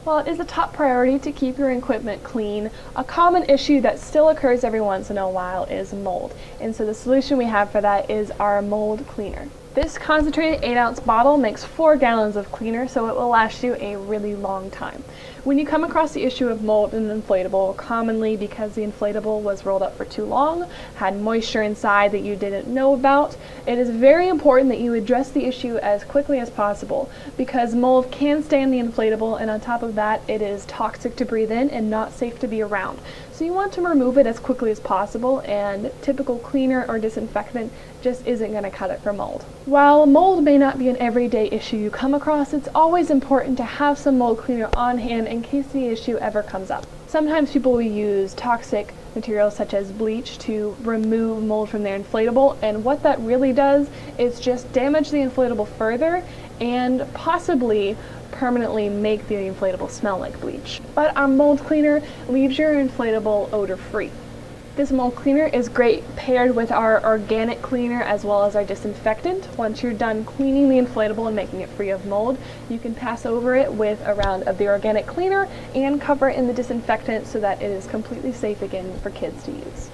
While it is a top priority to keep your equipment clean, a common issue that still occurs every once in a while is mold. And so the solution we have for that is our mold cleaner. This concentrated 8-ounce bottle makes 4 gallons of cleaner, so it will last you a really long time. When you come across the issue of mold in an inflatable, commonly because the inflatable was rolled up for too long, had moisture inside that you didn't know about, it is very important that you address the issue as quickly as possible, because mold can stay in the inflatable, and on top of that, it is toxic to breathe in and not safe to be around. So you want to remove it as quickly as possible, and typical cleaner or disinfectant just isn't going to cut it for mold. While mold may not be an everyday issue you come across, it's always important to have some mold cleaner on hand in case the issue ever comes up. Sometimes people will use toxic materials such as bleach to remove mold from their inflatable, and what that really does is just damage the inflatable further and possibly permanently make the inflatable smell like bleach. But our mold cleaner leaves your inflatable odor-free. This mold cleaner is great paired with our organic cleaner as well as our disinfectant. Once you're done cleaning the inflatable and making it free of mold, you can pass over it with a round of the organic cleaner and cover it in the disinfectant so that it is completely safe again for kids to use.